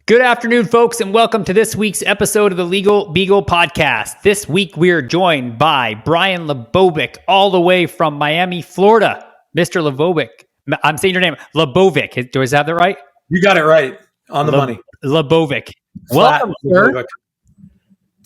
Good afternoon, folks, and welcome to this week's episode of the Legal Beagle podcast. This week, we are joined by Brian Lebovic, all the way from Miami, Florida. Mr. Lebovic. I'm saying your name, Lebovic. Do I have that right? You got it right. On the money. Lebovic. Welcome, sir. Lebovic.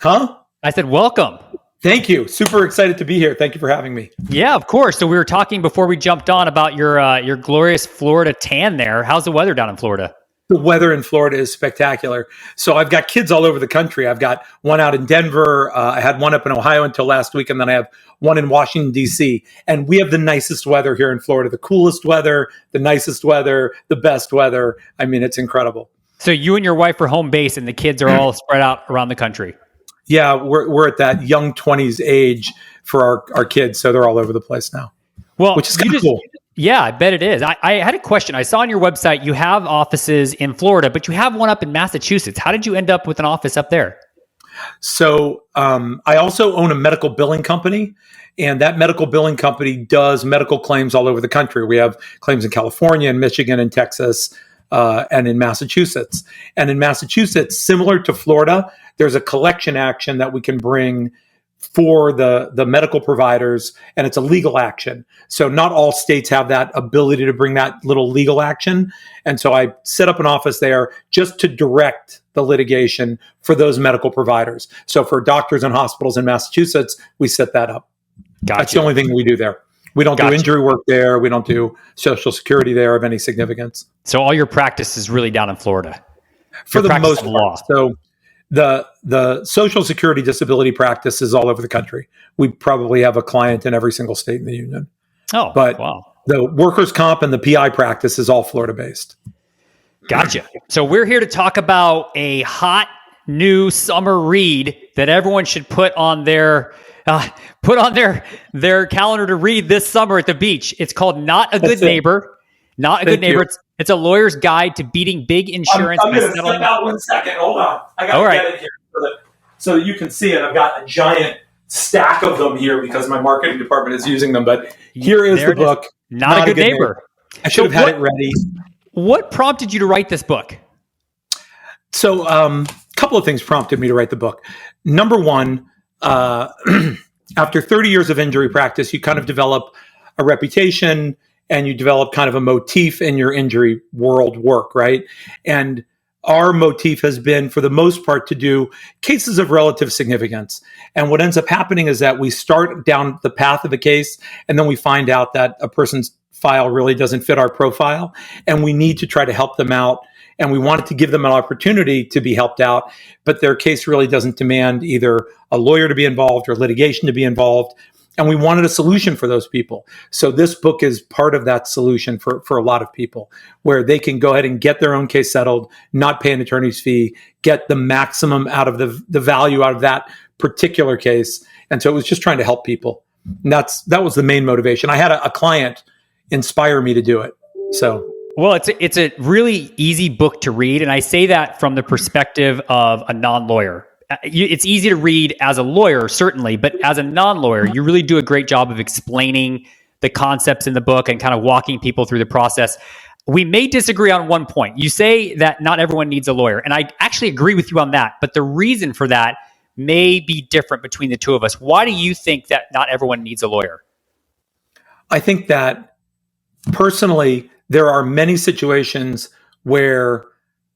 Huh? I said welcome. Thank you. Super excited to be here. Thank you for having me. Yeah, of course. So we were talking before we jumped on about your glorious Florida tan there. How's the weather down in Florida? The weather in Florida is spectacular. So I've got kids all over the country. I've got one out in Denver. I had one up in Ohio until last week, and then I have one in Washington, D.C. And we have the nicest weather here in Florida, the coolest weather, the nicest weather, the best weather. I mean, it's incredible. So you and your wife are home base, and the kids are all spread out around the country. Yeah, we're at that young 20s age for our kids, so they're all over the place now. Well, which is kind of cool. Yeah, I bet it is. I had a question. I saw on your website you have offices in Florida, but you have one up in Massachusetts. How did you end up with an office up there? So I also own a medical billing company, and that medical billing company does medical claims all over the country. We have claims in California and Michigan and Texas and in Massachusetts. And in Massachusetts, similar to Florida, there's a collection action that we can bring for the medical providers, and it's a legal action. So not all states have that ability to bring that little legal action. And so I set up an office there just to direct the litigation for those medical providers. So for doctors and hospitals in Massachusetts, we set that up. Gotcha. That's the only thing we do there. We don't do injury work there. We don't do Social Security there of any significance. So all your practice is really down in Florida? For the most part. So the Social Security disability practice is all over the country. We probably have a client in every single state in the union. Oh, but wow. The workers' comp and the PI practice is all Florida-based. Gotcha. So we're here to talk about a hot new summer read that everyone should put on their calendar to read this summer at the beach. It's called Not a Good Neighbor. Not a Good Neighbor. It's a lawyer's guide to beating big insurance. I'm going to step out 1 second. Hold on. I got to get it here so that you can see it. I've got a giant stack of them here because my marketing department is using them. But here is the book. Not a Good Neighbor. I should have had it ready. What prompted you to write this book? So a couple of things prompted me to write the book. Number one, after 30 years of injury practice, you kind of develop a reputation and you develop kind of a motif in your injury world work, right? And our motif has been, for the most part, to do cases of relative significance. And what ends up happening is that we start down the path of a case, and then we find out that a person's file really doesn't fit our profile, and we need to try to help them out. And we wanted to give them an opportunity to be helped out, but their case really doesn't demand either a lawyer to be involved or litigation to be involved. And we wanted a solution for those people. So this book is part of that solution for a lot of people, where they can go ahead and get their own case settled, not pay an attorney's fee, get the maximum out of the value out of that particular case. And so it was just trying to help people. And that was the main motivation. I had a client inspire me to do it. So. Well, it's a really easy book to read. And I say that from the perspective of a non-lawyer. It's easy to read as a lawyer, certainly, but as a non-lawyer, you really do a great job of explaining the concepts in the book and kind of walking people through the process. We may disagree on one point. You say that not everyone needs a lawyer, and I actually agree with you on that, but the reason for that may be different between the two of us. Why do you think that not everyone needs a lawyer? I think that personally, there are many situations where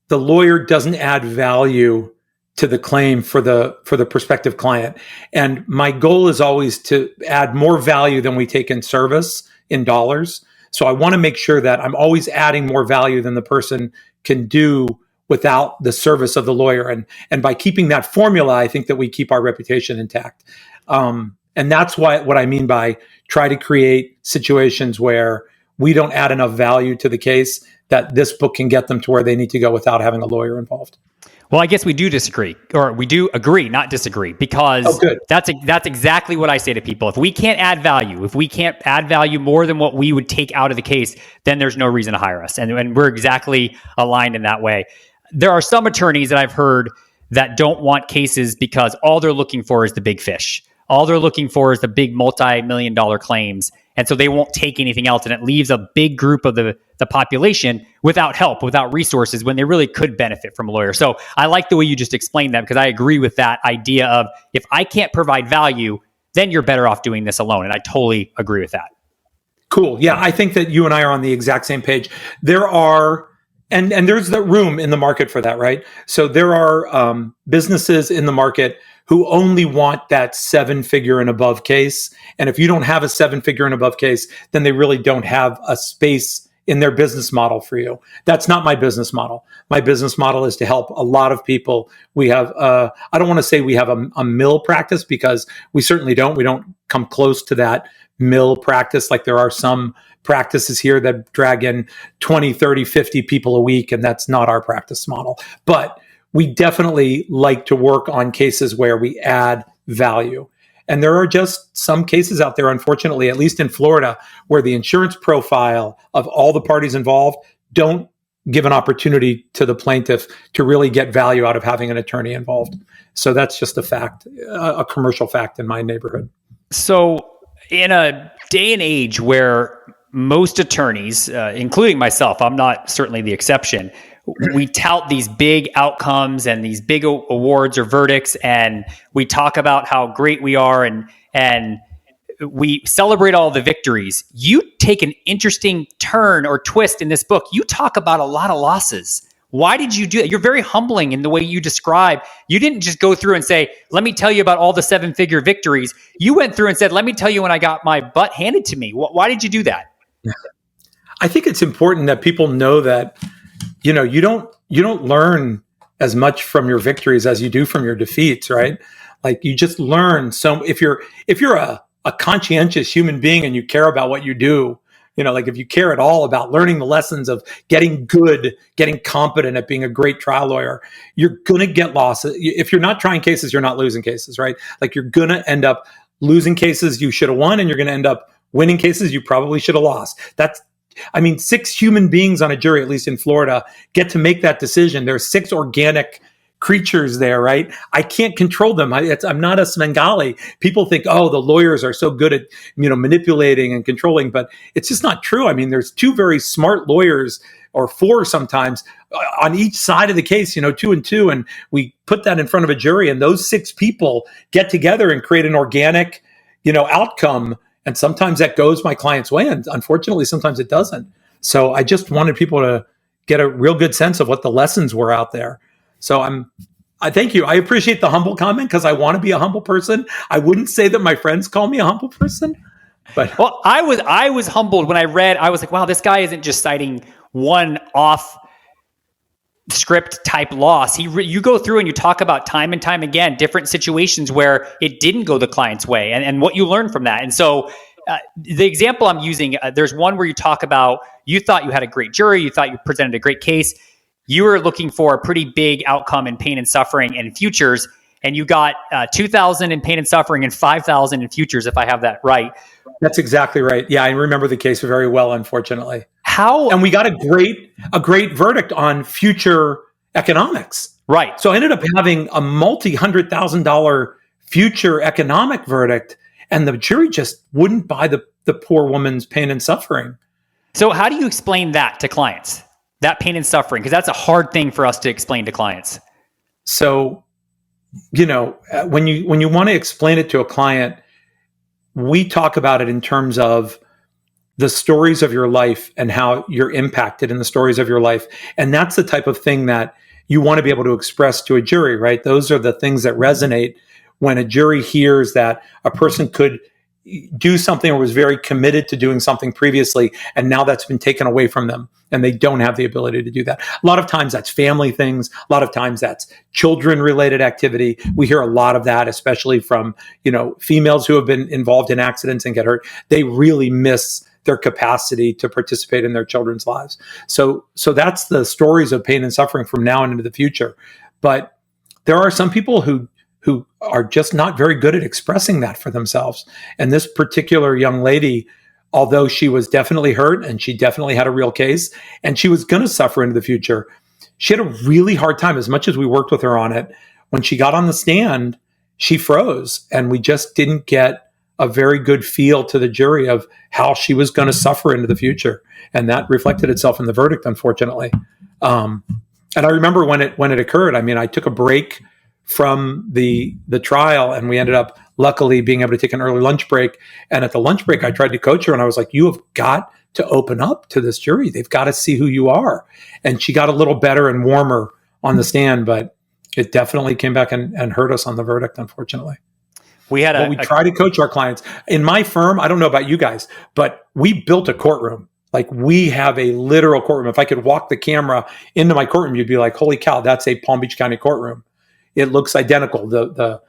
the lawyer doesn't add value to the claim for the prospective client. And my goal is always to add more value than we take in service in dollars. So I want to make sure that I'm always adding more value than the person can do without the service of the lawyer. And by keeping that formula, I think that we keep our reputation intact. And that's what I mean by try to create situations where we don't add enough value to the case that this book can get them to where they need to go without having a lawyer involved. Well, I guess we do disagree, or we do agree, not disagree, because that's exactly what I say to people. If we can't add value more than what we would take out of the case, then there's no reason to hire us. And we're exactly aligned in that way. There are some attorneys that I've heard that don't want cases because all they're looking for is the big fish. All they're looking for is the big multi-million-dollar claims. And so they won't take anything else. And it leaves a big group of the population without help, without resources, when they really could benefit from a lawyer. So I like the way you just explained that, because I agree with that idea of, if I can't provide value, then you're better off doing this alone. And I totally agree with that. Cool. Yeah, I think that you and I are on the exact same page. There are, and there's the room in the market for that, right? So there are businesses in the market who only want that 7-figure and above case. And if you don't have a 7-figure and above case, then they really don't have a space in their business model for you. That's not my business model. My business model is to help a lot of people. We have, I don't want to say we have a mill practice, because we certainly don't. We don't come close to that mill practice. Like, there are some practices here that drag in 20, 30, 50 people a week, and that's not our practice model. But we definitely like to work on cases where we add value. And there are just some cases out there, unfortunately, at least in Florida, where the insurance profile of all the parties involved don't give an opportunity to the plaintiff to really get value out of having an attorney involved. So that's just a fact, a commercial fact in my neighborhood. So in a day and age where most attorneys, including myself, I'm not certainly the exception, we tout these big outcomes and these big awards or verdicts, and we talk about how great we are, and we celebrate all the victories. You take an interesting turn or twist in this book. You talk about a lot of losses. Why did you do that? You're very humbling in the way you describe. You didn't just go through and say, let me tell you about all the 7-figure victories. You went through and said, let me tell you when I got my butt handed to me. Why did you do that? I think it's important that people know that, you don't learn as much from your victories as you do from your defeats, right? Like, you just learn. So if you're a conscientious human being and you care about what you do, like, if you care at all about learning the lessons of getting good, getting competent at being a great trial lawyer, you're going to get lost. If you're not trying cases, you're not losing cases, right? Like, you're going to end up losing cases you should have won, and you're going to end up winning cases you probably should have lost. 6 human beings on a jury, at least in Florida, get to make that decision. There are 6 organic creatures there, right? I can't control them. I'm not a Svengali. People think, oh, the lawyers are so good at, manipulating and controlling, but it's just not true. I mean, there's 2 very smart lawyers, or 4 sometimes, on each side of the case, 2 and 2, and we put that in front of a jury, and those 6 people get together and create an organic, outcome. And sometimes that goes my client's way, and unfortunately, sometimes it doesn't. So I just wanted people to get a real good sense of what the lessons were out there. So I thank you. I appreciate the humble comment, because I want to be a humble person. I wouldn't say that my friends call me a humble person, but well, I was humbled when I read. I was like, wow, this guy isn't just citing one off script type loss. You go through and you talk about time and time again different situations where it didn't go the client's way, and what you learned from that. And so the example I'm using, there's one where you talk about, you thought you had a great jury, you thought you presented a great case, you were looking for a pretty big outcome in pain and suffering and futures, and you got 2,000 in pain and suffering and 5,000 in futures, if I have that right. That's exactly right. Yeah, I remember the case very well, unfortunately. How? And we got a great verdict on future economics. Right. So I ended up having a multi-$100,000 future economic verdict, and the jury just wouldn't buy the poor woman's pain and suffering. So how do you explain that to clients? That pain and suffering, because that's a hard thing for us to explain to clients. So, when you want to explain it to a client, we talk about it in terms of the stories of your life and how you're impacted in the stories of your life. And that's the type of thing that you want to be able to express to a jury, right? Those are the things that resonate when a jury hears that a person could do something or was very committed to doing something previously, and now that's been taken away from them and they don't have the ability to do that. A lot of times that's family things. A lot of times that's children related activity. We hear a lot of that, especially from, females who have been involved in accidents and get hurt. They really miss their capacity to participate in their children's lives. So that's the stories of pain and suffering from now and into the future. But there are some people who are just not very good at expressing that for themselves. And this particular young lady, although she was definitely hurt and she definitely had a real case and she was going to suffer into the future, she had a really hard time. As much as we worked with her on it, when she got on the stand, she froze, and we just didn't get a very good feel to the jury of how she was going to suffer into the future. And that reflected itself in the verdict, unfortunately. And I remember when it occurred, I mean, I took a break from the trial, and we ended up luckily being able to take an early lunch break. And at the lunch break, I tried to coach her, and I was like, you have got to open up to this jury. They've got to see who you are. And she got a little better and warmer on the stand, but it definitely came back and hurt us on the verdict, unfortunately. We try to coach our clients. In my firm, I don't know about you guys, but we built a courtroom. Like, we have a literal courtroom. If I could walk the camera into my courtroom, you'd be like, holy cow, that's a Palm Beach County courtroom. It looks identical. The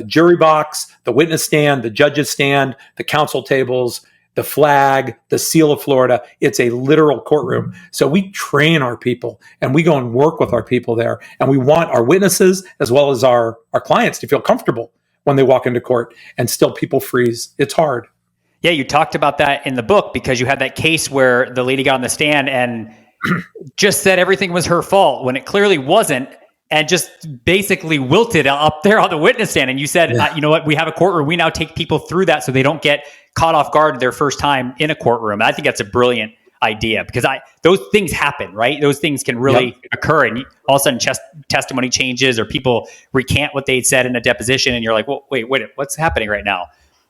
jury box, the witness stand, the judge's stand, the counsel tables, the flag, the seal of Florida. It's a literal courtroom. So we train our people, and we go and work with our people there. And we want our witnesses as well as our clients to feel comfortable when they walk into court, and still people freeze. It's hard. Yeah, you talked about that in the book, because you had that case where the lady got on the stand and just said everything was her fault when it clearly wasn't, and just basically wilted up there on the witness stand. And you said, you know what, we have a courtroom. We now take people through that so they don't get caught off guard their first time in a courtroom. And I think that's a brilliant idea, because those things happen, right? Those things can really occur, and all of a sudden testimony changes, or people recant what they'd said in a deposition, and you're like, well, wait, what's happening right now?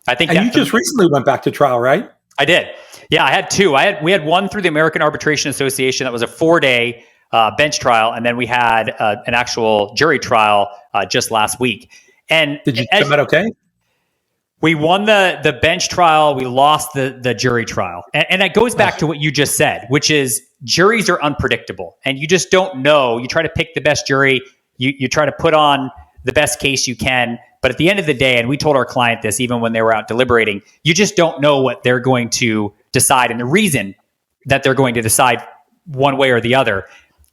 I think. And you just recently went back to trial, right? I did. Yeah, I had two. We had one through the American Arbitration Association that was a 4-day bench trial, and then we had an actual jury trial just last week. And did you come out okay? We won the bench trial. We lost the jury trial, and that goes back to what you just said, which is juries are unpredictable, and you just don't know. You try to pick the best jury. You try to put on the best case you can. But at the end of the day, and we told our client this even when they were out deliberating, you just don't know what they're going to decide and the reason that they're going to decide one way or the other.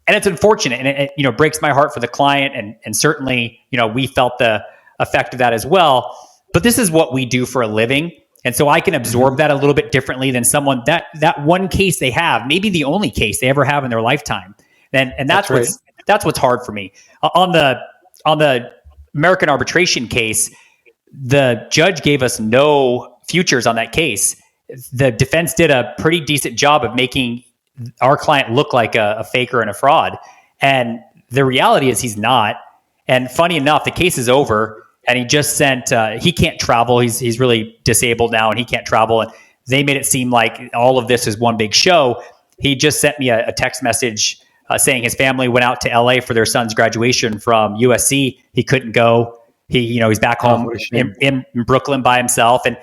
And it's unfortunate, and it breaks my heart for the client, and certainly we felt the effect of that as well. But this is what we do for a living, and so I can absorb that a little bit differently than someone that one case they have, maybe the only case they ever have in their lifetime, and that's right. That's what's hard for me on the American arbitration case. The judge gave us no futures on that case. The defense did a pretty decent job of making our client look like a faker and a fraud. And the reality is he's not. And funny enough, the case is over, and he just sent, he can't travel. He's really disabled now, and he can't travel. And they made it seem like all of this is one big show. He just sent me a text message saying his family went out to LA for their son's graduation from USC. He couldn't go. He's back home in Brooklyn by himself. And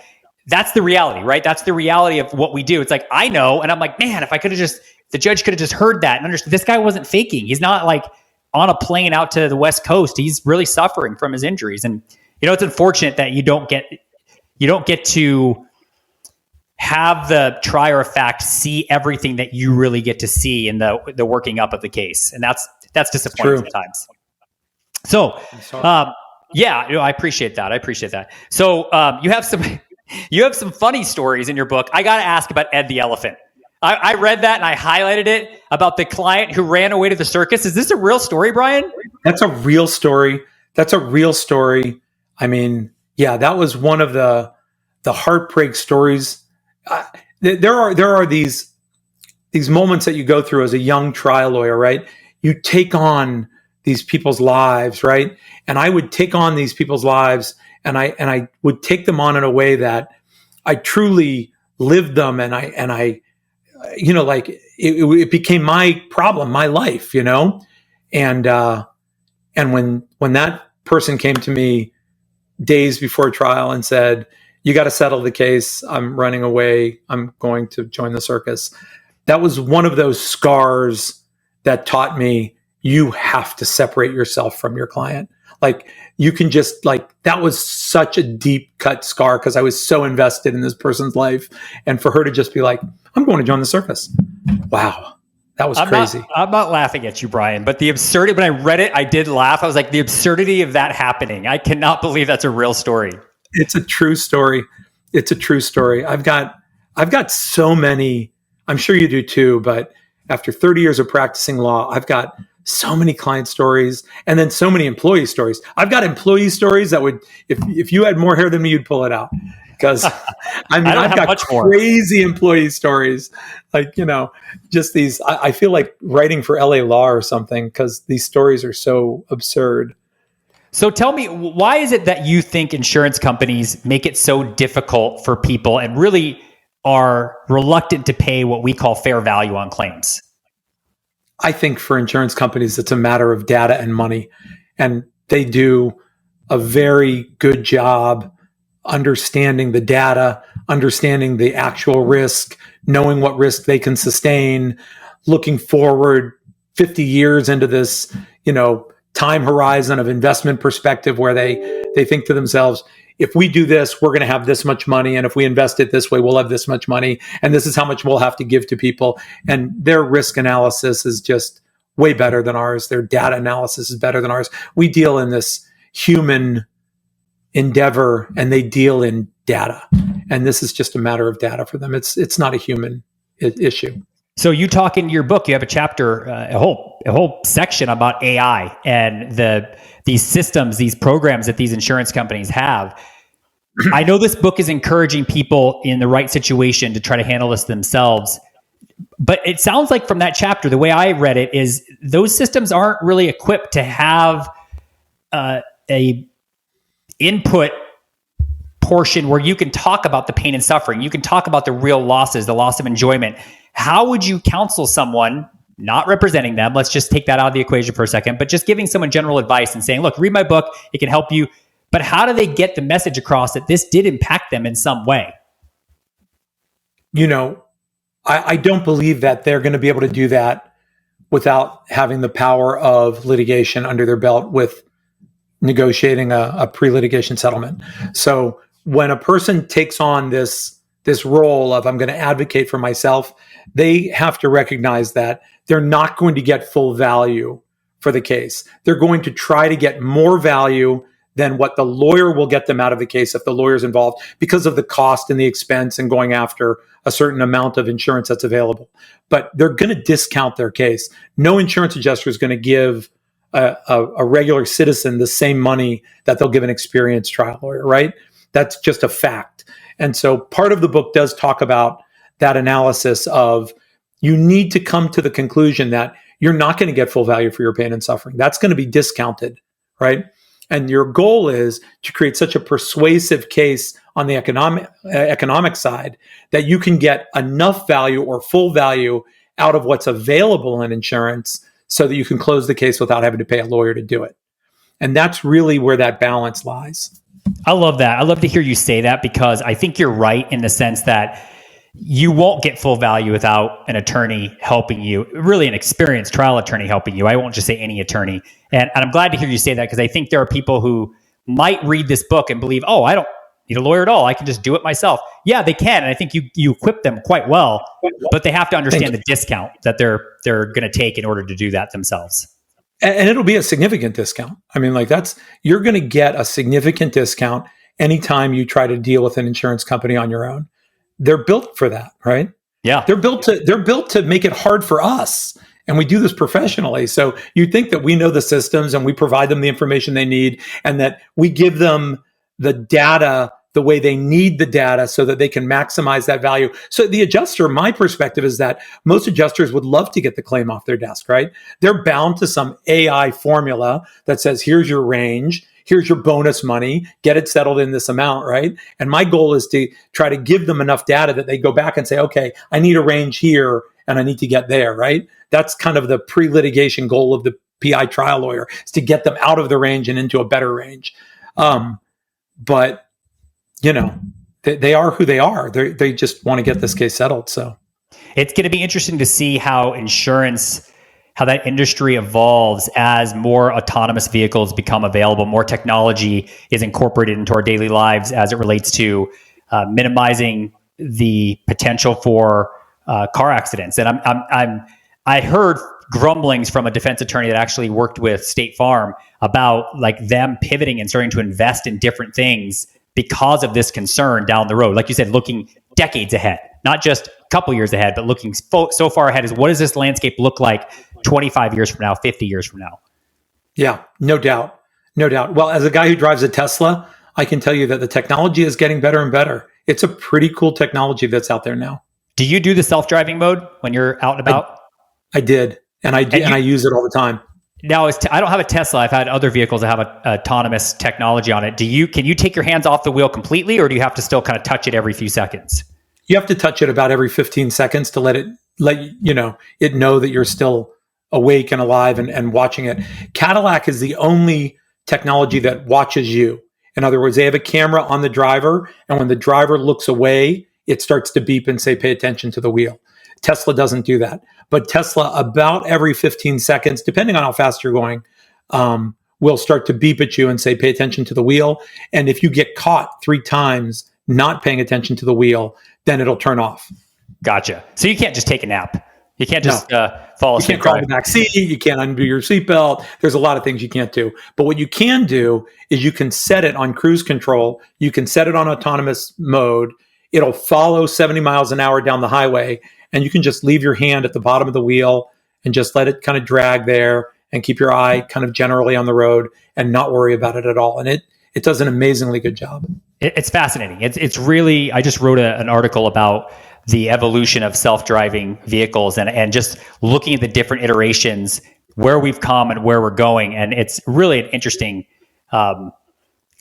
that's the reality, right? That's the reality of what we do. It's like, I know. And I'm like, man, if the judge could have just heard that and understood this guy wasn't faking. He's not like on a plane out to the West Coast. He's really suffering from his injuries. And, it's unfortunate that you don't get to have the trier of fact see everything that you really get to see in the working up of the case. And that's disappointing sometimes. So, I appreciate that. So, you have some funny stories in your book. I got to ask about Ed the elephant. I read that and I highlighted it about the client who ran away to the circus. Is this a real story, Brian? That's a real story. I mean, yeah, that was one of the heartbreak stories. There are these moments that you go through as a young trial lawyer, right? You take on these people's lives, right? And I would take on these people's lives, and I would take them on in a way that I truly lived them, and I it became my problem, my life, and when that person came to me days before trial and said, you got to settle the case. I'm running away. I'm going to join the circus. That was one of those scars that taught me you have to separate yourself from your client. Like, you can just that was such a deep cut scar because I was so invested in this person's life. And for her to just be like, I'm going to join the circus. Wow. That was crazy. I'm not laughing at you, Brian, but the absurdity, when I read it, I did laugh. I was like, the absurdity of that happening. I cannot believe that's a real story. It's a true story. I've got so many, I'm sure you do too, but after 30 years of practicing law, I've got so many client stories, and then so many employee stories. I've got employee stories that would, if you had more hair than me, you'd pull it out. Because I mean, I've got crazy employee stories, like, just these. I feel like writing for LA Law or something, because these stories are so absurd. So tell me, why is it that you think insurance companies make it so difficult for people and really are reluctant to pay what we call fair value on claims? I think for insurance companies, it's a matter of data and money. And they do a very good job understanding the data, understanding the actual risk, knowing what risk they can sustain, looking forward 50 years into this, time horizon of investment perspective, where they think to themselves, if we do this, we're going to have this much money. And if we invest it this way, we'll have this much money. And this is how much we'll have to give to people. And their risk analysis is just way better than ours. Their data analysis is better than ours. We deal in this human endeavor, and they deal in data. And this is just a matter of data for them. It's not a human issue. So you talk in your book, you have a chapter, a whole section about AI and these systems, these programs that these insurance companies have. I know this book is encouraging people in the right situation to try to handle this themselves. But it sounds like from that chapter, the way I read it is those systems aren't really equipped to have a input portion where you can talk about the pain and suffering. You can talk about the real losses, the loss of enjoyment. How would you counsel someone, not representing them? Let's just take that out of the equation for a second, but just giving someone general advice and saying, look, read my book. It can help you. But how do they get the message across that this did impact them in some way? I don't believe that they're going to be able to do that without having the power of litigation under their belt with negotiating a pre-litigation settlement. So when a person takes on this role of, I'm going to advocate for myself, they have to recognize that they're not going to get full value for the case. They're going to try to get more value than what the lawyer will get them out of the case if the lawyer's involved, because of the cost and the expense and going after a certain amount of insurance that's available. But they're going to discount their case. No insurance adjuster is going to give a regular citizen the same money that they'll give an experienced trial lawyer, right? That's just a fact. And so part of the book does talk about that analysis of, you need to come to the conclusion that you're not going to get full value for your pain and suffering. That's going to be discounted, right? And your goal is to create such a persuasive case on the economic side that you can get enough value or full value out of what's available in insurance so that you can close the case without having to pay a lawyer to do it. And that's really where that balance lies. I love that. I love to hear you say that, because I think you're right in the sense that you won't get full value without an attorney helping you, really an experienced trial attorney helping you. I won't just say any attorney. And I'm glad to hear you say that, because I think there are people who might read this book and believe, oh, I don't need a lawyer at all. I can just do it myself. Yeah, they can. And I think you equip them quite well, but they have to understand the discount that they're going to take in order to do that themselves. And it'll be a significant discount. I mean, you're going to get a significant discount anytime you try to deal with an insurance company on your own. They're built for that, right? Yeah. They're built to make it hard for us. And we do this professionally. So you think that we know the systems and we provide them the information they need, and that we give them the data the way they need the data so that they can maximize that value. So the adjuster, my perspective is that most adjusters would love to get the claim off their desk, right? They're bound to some AI formula that says, here's your range, here's your bonus money, get it settled in this amount, right? And my goal is to try to give them enough data that they go back and say, okay, I need a range here and I need to get there, right? That's kind of the pre-litigation goal of the PI trial lawyer, is to get them out of the range and into a better range. But they are who they are. They just want to get this case settled. So it's going to be interesting to see how that industry evolves as more autonomous vehicles become available, more technology is incorporated into our daily lives as it relates to minimizing the potential for car accidents. And I heard grumblings from a defense attorney that actually worked with State Farm about them pivoting and starting to invest in different things because of this concern down the road. Like you said, looking decades ahead, not just a couple years ahead, but looking so far ahead is, what does this landscape look like 25 years from now, 50 years from now. Yeah, no doubt. No doubt. Well, as a guy who drives a Tesla, I can tell you that the technology is getting better and better. It's a pretty cool technology that's out there now. Do you do the self-driving mode when you're out and about? I did. And I use it all the time. Now, I don't have a Tesla. I've had other vehicles that have autonomous technology on it. Can you take your hands off the wheel completely, or do you have to still kind of touch it every few seconds? You have to touch it about every 15 seconds to let it know that you're still awake and alive and watching it. Cadillac is the only technology that watches you. In other words, they have a camera on the driver, and when the driver looks away, it starts to beep and say, pay attention to the wheel. Tesla doesn't do that. But Tesla, about every 15 seconds, depending on how fast you're going, will start to beep at you and say, pay attention to the wheel. And if you get caught 3 times not paying attention to the wheel, then it'll turn off. Gotcha. So you can't just take a nap. You can't just fall asleep. You can't crawl in the back seat. You can't undo your seatbelt. There's a lot of things you can't do. But what you can do is you can set it on cruise control. You can set it on autonomous mode. It'll follow 70 miles an hour down the highway. And you can just leave your hand at the bottom of the wheel and just let it kind of drag there and keep your eye kind of generally on the road and not worry about it at all. And it does an amazingly good job. It's fascinating. It's really, I just wrote an article about the evolution of self-driving vehicles and just looking at the different iterations, where we've come and where we're going. And it's really an interesting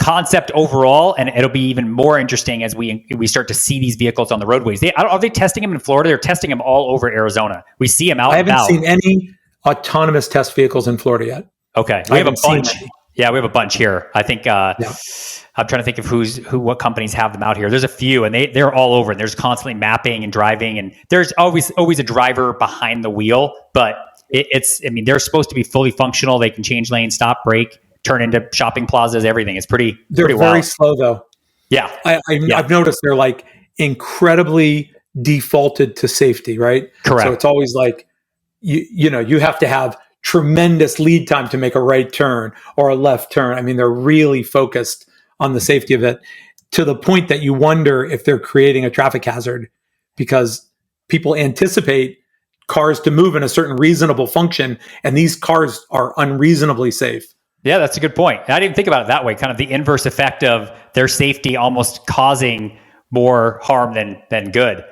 concept overall, and it'll be even more interesting as we start to see these vehicles on the roadways. Are they testing them in Florida? They're testing them all over Arizona. We see them out. I haven't seen any autonomous test vehicles in Florida yet. Okay, we have a bunch. Yeah, we have a bunch here. I think I'm trying to think of what companies have them out here. There's a few, and they're all over. And there's constantly mapping and driving, and there's always a driver behind the wheel. But they're supposed to be fully functional. They can change lanes, stop, brake, turn into shopping plazas, everything. It's pretty. They're pretty very wild. slow though. Yeah. I've noticed they're like incredibly defaulted to safety, right? Correct. So it's always like, you have to have tremendous lead time to make a right turn or a left turn. I mean, they're really focused on the safety of it to the point that you wonder if they're creating a traffic hazard because people anticipate cars to move in a certain reasonable function, and these cars are unreasonably safe. Yeah, that's a good point. I didn't think about it that way, kind of the inverse effect of their safety almost causing more harm than good.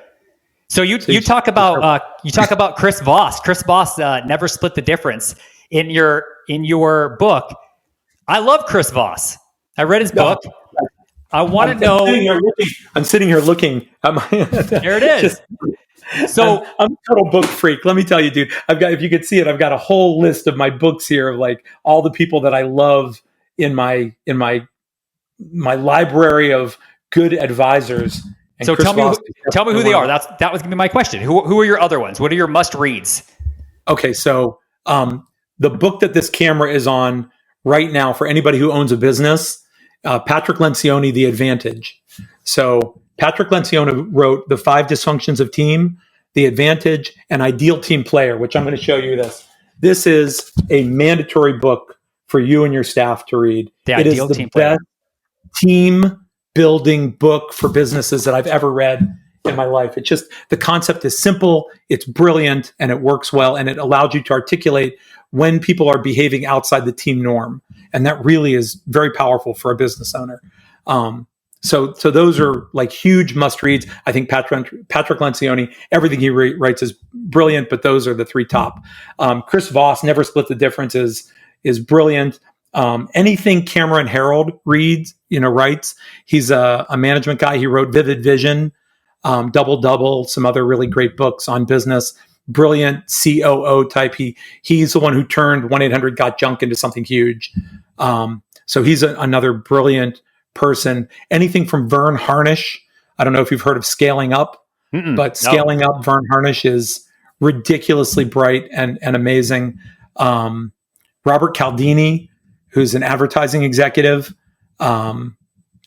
So you talk about Chris Voss. Chris Voss never split the difference in your book. I love Chris Voss. I read his book. I want to know. I'm sitting here looking at my. There it is. So I'm a total book freak. Let me tell you, dude. If you could see it, I've got a whole list of my books here of like all the people that I love in my library of good advisors. And so Chris tell me who they are. That was gonna be my question. Who are your other ones? What are your must reads? Okay, so the book that this camera is on right now for anybody who owns a business, Patrick Lencioni, The Advantage. So Patrick Lencioni wrote The 5 Dysfunctions of Team, The Advantage, and Ideal Team Player, which I'm going to show you this. This is a mandatory book for you and your staff to read. It is the best team building book for businesses that I've ever read in my life. It's just, the concept is simple, it's brilliant, and it works well, and it allows you to articulate when people are behaving outside the team norm. And that really is very powerful for a business owner. So those are like huge must reads. I think Patrick Lencioni, everything he writes is brilliant, but those are the 3 top. Chris Voss, Never Split the Difference is brilliant. Anything Cameron Herold writes, he's a management guy. He wrote Vivid Vision, Double Double, some other really great books on business. Brilliant COO type. He's the one who turned 1-800-GOT-JUNK into something huge. So he's another brilliant person. Anything from Verne Harnish. I don't know if you've heard of Scaling Up, but Scaling Up, Verne Harnish is ridiculously bright and amazing. Robert Cialdini, who's an advertising executive, and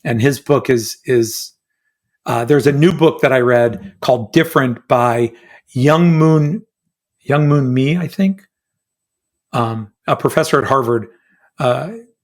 his book is there's a new book that I read called Different by Young Moon Me, I think, a professor at Harvard.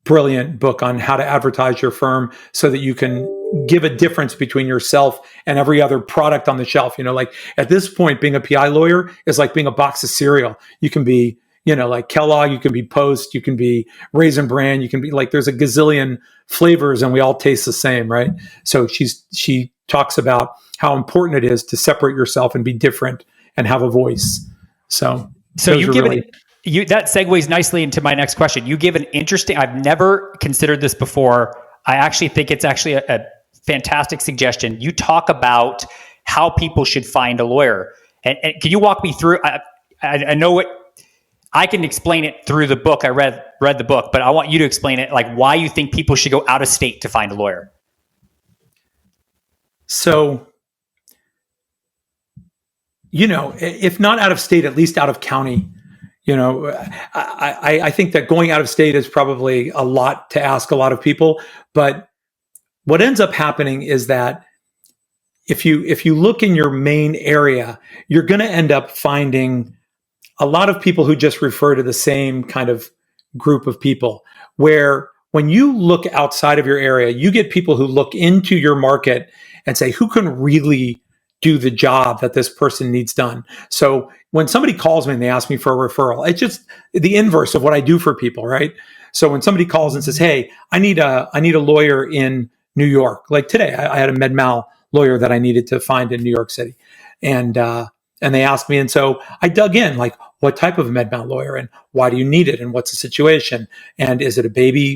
Brilliant book on how to advertise your firm so that you can give a difference between yourself and every other product on the shelf. Like at this point, being a PI lawyer is like being a box of cereal. You can be like Kellogg, you can be Post, you can be Raisin Bran, you can be like, there's a gazillion flavors and we all taste the same, right? So she talks about how important it is to separate yourself and be different and have a voice. So you give that segues nicely into my next question. You give an interesting, I've never considered this before. I actually think it's actually a fantastic suggestion. You talk about how people should find a lawyer. And can you walk me through, I know what, I can explain it through the book. I read the book, but I want you to explain it, like why you think people should go out of state to find a lawyer. So, if not out of state, at least out of county. I think that going out of state is probably a lot to ask a lot of people. But what ends up happening is that if you look in your main area, you're going to end up finding a lot of people who just refer to the same kind of group of people, where when you look outside of your area, you get people who look into your market and say, who can really do the job that this person needs done? So when somebody calls me and they ask me for a referral, it's just the inverse of what I do for people, right? So when somebody calls and says, hey, I need a lawyer in New York, like today, I had a med mal lawyer that I needed to find in New York City. And they asked me, and so I dug in, like, what type of med mal lawyer and why do you need it and what's the situation? And is it a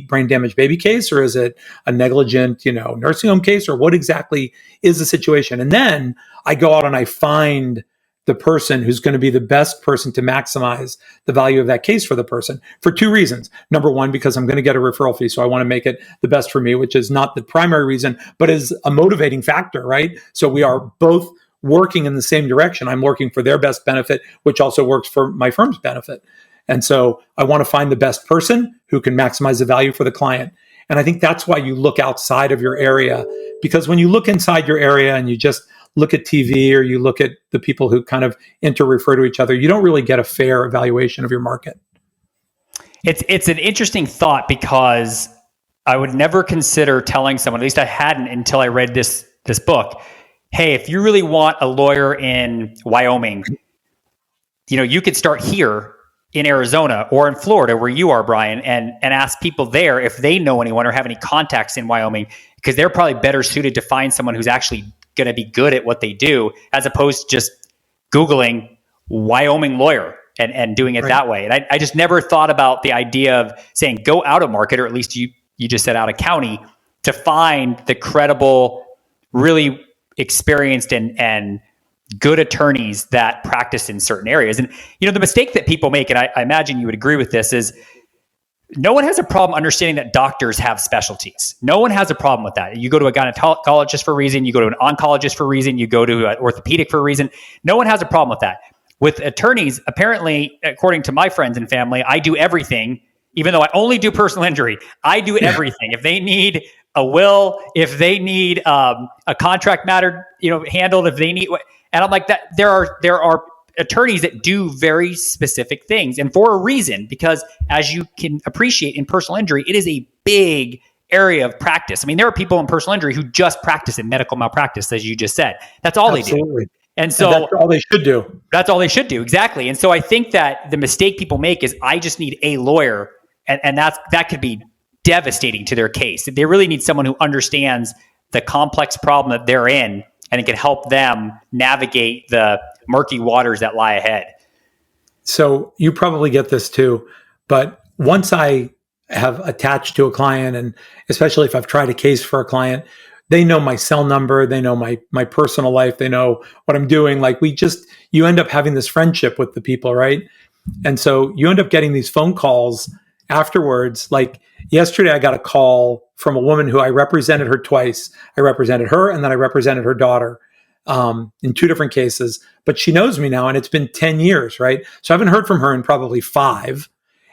brain damaged baby case, or is it a negligent, nursing home case, or what exactly is the situation? And then I go out and I find the person who's going to be the best person to maximize the value of that case for the person, for two reasons. Number one, because I'm going to get a referral fee. So I want to make it the best for me, which is not the primary reason, but is a motivating factor, right? So we are both working in the same direction. I'm working for their best benefit, which also works for my firm's benefit. And so I want to find the best person who can maximize the value for the client. And I think that's why you look outside of your area, because when you look inside your area and you just look at TV or you look at the people who kind of refer to each other, you don't really get a fair evaluation of your market. It's an interesting thought, because I would never consider telling someone, at least I hadn't until I read this book, hey, if you really want a lawyer in Wyoming, you could start here in Arizona or in Florida, where you are, Brian, and ask people there if they know anyone or have any contacts in Wyoming, because they're probably better suited to find someone who's actually going to be good at what they do, as opposed to just Googling Wyoming lawyer and doing it that way. And I just never thought about the idea of saying, go out of market, or at least you just said out of county, to find the credible, really experienced and good attorneys that practice in certain areas. And, the mistake that people make, and I imagine you would agree with this, is no one has a problem understanding that doctors have specialties. No one has a problem with that. You go to a gynecologist for a reason, you go to an oncologist for a reason, you go to an orthopedic for a reason. No one has a problem with that. With attorneys, apparently, according to my friends and family, I do everything, even though I only do personal injury. I do everything. If they need a will, if they need a contract matter, handled, if they need, and I'm like that. There are attorneys that do very specific things, and for a reason, because as you can appreciate in personal injury, it is a big area of practice. I mean, there are people in personal injury who just practice in medical malpractice, as you just said. That's all they do. And so that's all they should do. That's all they should do. Exactly. And so I think that the mistake people make is, I just need a lawyer, and that could be devastating to their case. They really need someone who understands the complex problem that they're in, and it can help them navigate the murky waters that lie ahead. So you probably get this too, but once I have attached to a client, and especially if I've tried a case for a client, they know my cell number, they know my personal life, they know what I'm doing. Like, you end up having this friendship with the people, right? And so you end up getting these phone calls afterwards. Like yesterday, I got a call from a woman who I represented her twice. I represented her, and then I represented her daughter in two different cases. But she knows me now, and it's been 10 years, right? So I haven't heard from her in probably 5.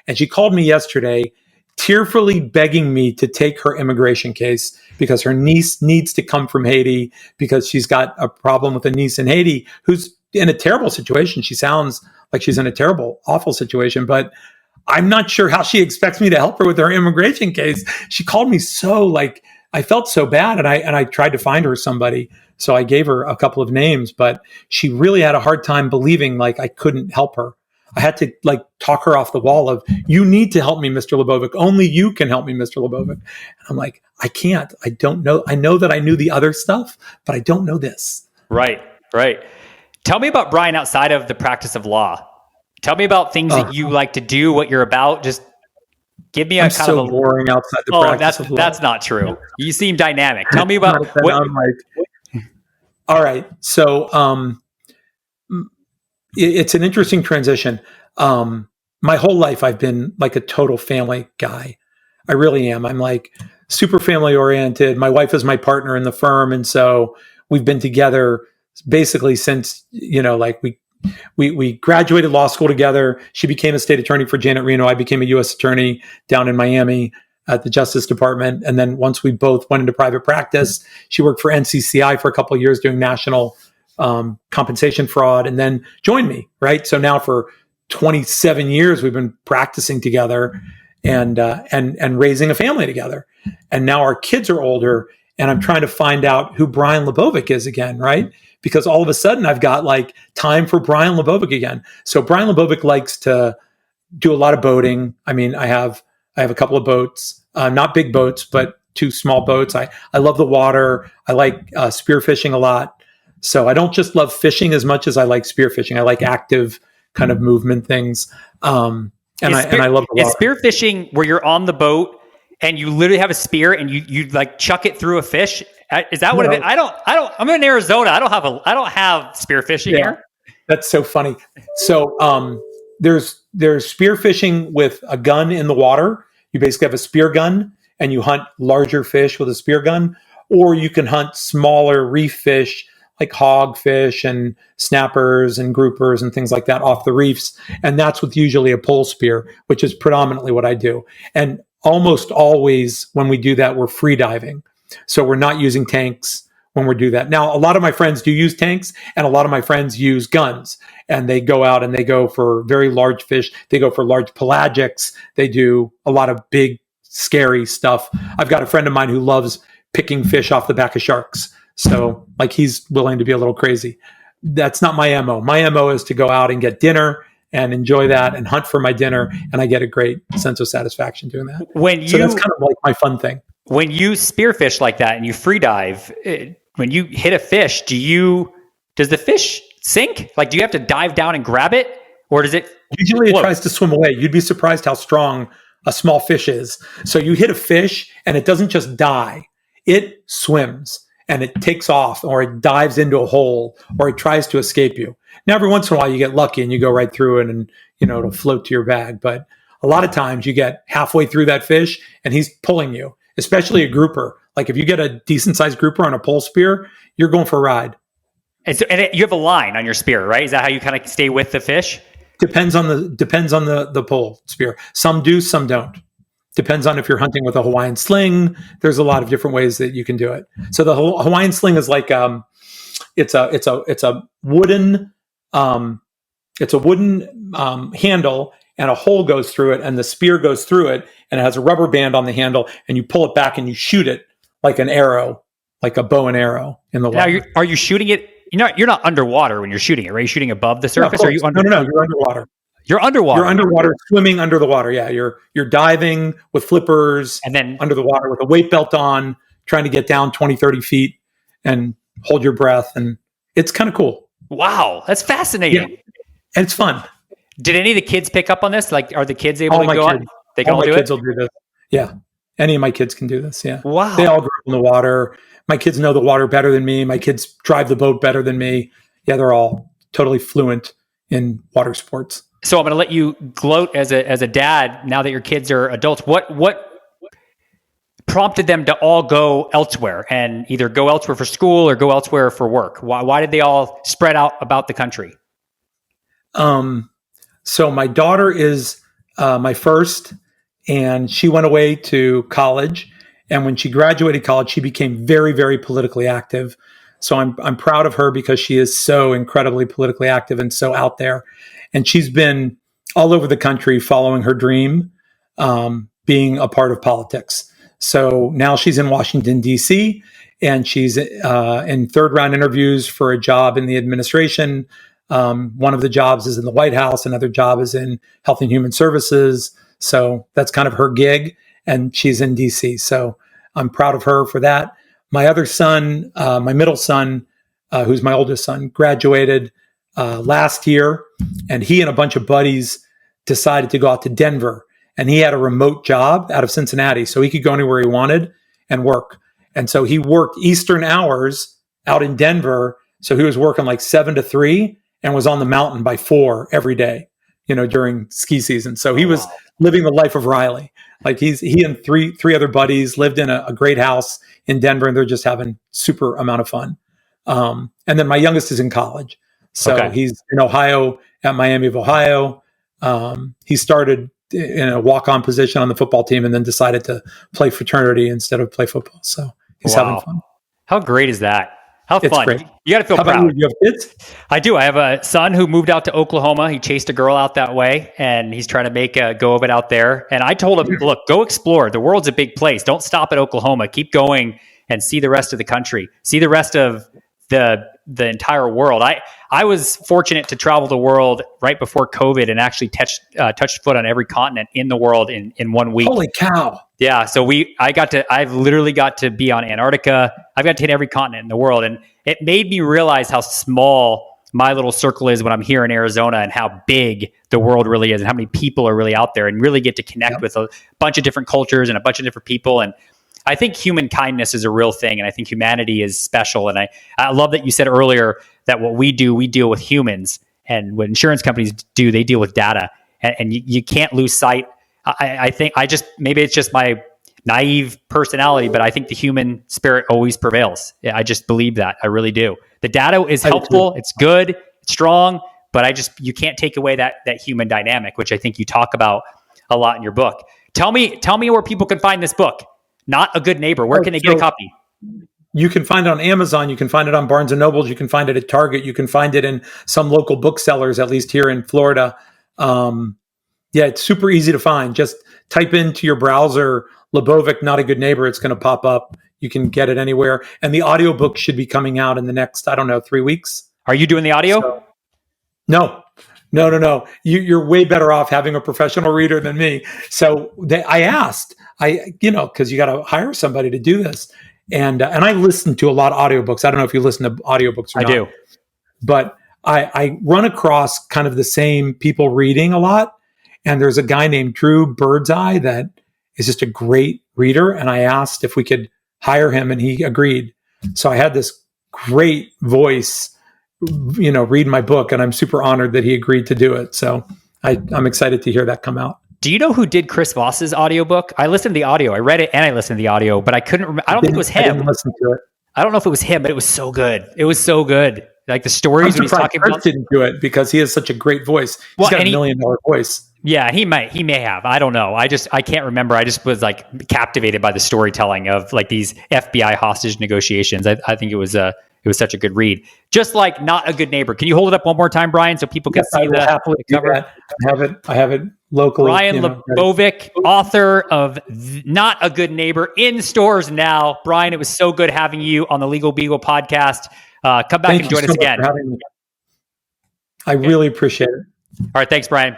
And she called me yesterday, tearfully begging me to take her immigration case, because her niece needs to come from Haiti, because she's got a problem with a niece in Haiti who's in a terrible situation. She sounds like she's in a terrible, awful situation, but I'm not sure how she expects me to help her with her immigration case. She called me I felt so bad, and I tried to find her somebody. So I gave her a couple of names, but she really had a hard time believing like I couldn't help her. I had to like talk her off the wall of, you need to help me, Mr. Lebovic. Only you can help me, Mr. Lebovic. And I'm like, I can't. I don't know. I know that I knew the other stuff, but I don't know this. Right. Tell me about Brian outside of the practice of law. Tell me about things that you like to do, what you're about. Just give me a I'm kind so of a boring outside the practice of law. That's not true. You seem dynamic. Tell me about all right. So it's an interesting transition. My whole life I've been like a total family guy. I really am. I'm like super family oriented. My wife is my partner in the firm, and so we've been together basically since, like we graduated law school together. She became a state attorney for Janet Reno. I became a U.S. attorney down in Miami at the Justice Department. And then once we both went into private practice, she worked for NCCI for a couple of years doing national compensation fraud, and then joined me. Right. So now for 27 years, we've been practicing together and raising a family together. And now our kids are older, and I'm trying to find out who Brian Lebovic is again. Right. Because all of a sudden I've got like time for Brian Lebovic again. So Brian Lebovic likes to do a lot of boating. I mean, I have a couple of boats, not big boats, but 2 small boats. I love the water. I like spearfishing a lot. So I don't just love fishing as much as I like spearfishing. I like active kind of movement things. I love the water. Is spearfishing where you're on the boat and you literally have a spear and you like chuck it through a fish? Is that what it is? I don't. I'm in Arizona. I don't have spearfishing here. That's so funny. So there's spearfishing with a gun in the water. You basically have a spear gun and you hunt larger fish with a spear gun, or you can hunt smaller reef fish like hogfish and snappers and groupers and things like that off the reefs. And that's with usually a pole spear, which is predominantly what I do. And almost always when we do that, we're free diving. So we're not using tanks when we do that. Now, a lot of my friends do use tanks, and a lot of my friends use guns, and they go out and they go for very large fish. They go for large pelagics. They do a lot of big, scary stuff. I've got a friend of mine who loves picking fish off the back of sharks. So like he's willing to be a little crazy. That's not my MO. My MO is to go out and get dinner and enjoy that and hunt for my dinner. And I get a great sense of satisfaction doing that. So that's kind of like my fun thing. When you spearfish like that and you free dive, when you hit a fish, does the fish sink? Like, do you have to dive down and grab it, or does it? Usually, it tries to swim away. You'd be surprised how strong a small fish is. So you hit a fish, and it doesn't just die; it swims and it takes off, or it dives into a hole, or it tries to escape you. Now, every once in a while, you get lucky and you go right through it, and it'll float to your bag. But a lot of times, you get halfway through that fish, and he's pulling you. Especially a grouper. Like if you get a decent sized grouper on a pole spear, you're going for a ride. And you have a line on your spear, right? Is that how you kind of stay with the fish? Depends on the pole spear. Some do, some don't. Depends on if you're hunting with a Hawaiian sling. There's a lot of different ways that you can do it. So the Hawaiian sling is like it's a wooden handle, and a hole goes through it, and the spear goes through it, and it has a rubber band on the handle, and you pull it back and you shoot it like an arrow, like a bow and arrow in the water. Now, are you shooting it? You're not underwater when you're shooting it, right? You're shooting above the surface, or are you under? No, you're underwater. You're underwater. You're underwater, swimming under the water. Yeah, you're diving with flippers, and then under the water with a weight belt on, trying to get down 20, 30 feet and hold your breath, and it's kind of cool. Wow, that's fascinating. Yeah. And it's fun. Did any of the kids pick up on this? Like, are the kids able to go on? They can all all my do kids it? will do this. Yeah. Any of my kids can do this. Yeah. Wow. They all grew up in the water. My kids know the water better than me. My kids drive the boat better than me. Yeah, they're all totally fluent in water sports. So I'm going to let you gloat as a dad now that your kids are adults. What prompted them to all go elsewhere and either go elsewhere for school or go elsewhere for work? Why did they all spread out about the country? So my daughter is my first, and she went away to college. And when she graduated college, she became very, very politically active. So I'm proud of her because she is so incredibly politically active and so out there. And she's been all over the country following her dream, being a part of politics. So now she's in Washington, D.C., and she's in third round interviews for a job in the administration. One of the jobs is in the White House. Another job is in Health and Human Services. So that's kind of her gig, and she's in DC. So I'm proud of her for that. My other son, my middle son, who's my oldest son, graduated last year, and he and a bunch of buddies decided to go out to Denver, and he had a remote job out of Cincinnati, so he could go anywhere he wanted and work. And so he worked Eastern hours out in Denver. So he was working like 7 to 3 and was on the mountain by 4 every day, during ski season. So he was living the life of Riley. Like he and three other buddies lived in a great house in Denver, and they're just having super amount of fun. And then my youngest is in college. So he's in Ohio at Miami of Ohio. He started in a walk-on position on the football team and then decided to play fraternity instead of play football. So he's having fun. How great is that? How It's fun. great. You got to feel How about proud. you? You have kids? I do. I have a son who moved out to Oklahoma. He chased a girl out that way, and he's trying to make a go of it out there. And I told him, look, go explore. The world's a big place. Don't stop at Oklahoma. Keep going and see the rest of the country. See the rest of the entire world. I was fortunate to travel the world right before COVID and actually touched foot on every continent in the world in 1 week. Holy cow. Yeah. So I've literally got to be on Antarctica. I've got to hit every continent in the world. And it made me realize how small my little circle is when I'm here in Arizona, and how big the world really is, and how many people are really out there, and really get to connect with a bunch of different cultures and a bunch of different people. And I think human kindness is a real thing. And I think humanity is special. And I love that you said earlier that what we do, we deal with humans, and what insurance companies do, they deal with data, and you can't lose sight. I think maybe it's just my naive personality, but I think the human spirit always prevails. I just believe that. I really do. The data is helpful. It's good. It's strong, but you can't take away that human dynamic, which I think you talk about a lot in your book. Tell me where people can find this book. Not a Good Neighbor. Where can they get a copy? You can find it on Amazon. You can find it on Barnes & Noble. You can find it at Target. You can find it in some local booksellers, at least here in Florida. It's super easy to find. Just type into your browser, Lebovic, Not a Good Neighbor. It's going to pop up. You can get it anywhere. And the audiobook should be coming out in the next, 3 weeks. Are you doing the audio? So, no. You're way better off having a professional reader than me. So I asked, because you got to hire somebody to do this. And I listen to a lot of audiobooks. I don't know if you listen to audiobooks or not. I do. But I run across kind of the same people reading a lot. And there's a guy named Drew Birdseye that is just a great reader. And I asked if we could hire him, and he agreed. So I had this great voice, read my book, and I'm super honored that he agreed to do it. So I'm excited to hear that come out. Do you know who did Chris Voss's audiobook? I listened to the audio. I read it and I listened to the audio, but I couldn't remember. I don't think it was him. I didn't listen to it. I don't know if it was him, but it was so good. It was so good. Like the stories when he's talking Chris about. Didn't do it because he has such a great voice. He's got $1 million voice. Yeah, he may have. I don't know. I can't remember. I just was like captivated by the storytelling of like these FBI hostage negotiations. I think it was such a good read. Just like Not a Good Neighbor. Can you hold it up one more time, Brian, so people can see the cover? I have it locally. Brian Lebovic, author of Not a Good Neighbor, in stores now. Brian, it was so good having you on the Legal Beagle podcast. Come back and join us again. I really appreciate it. All right. Thanks, Brian.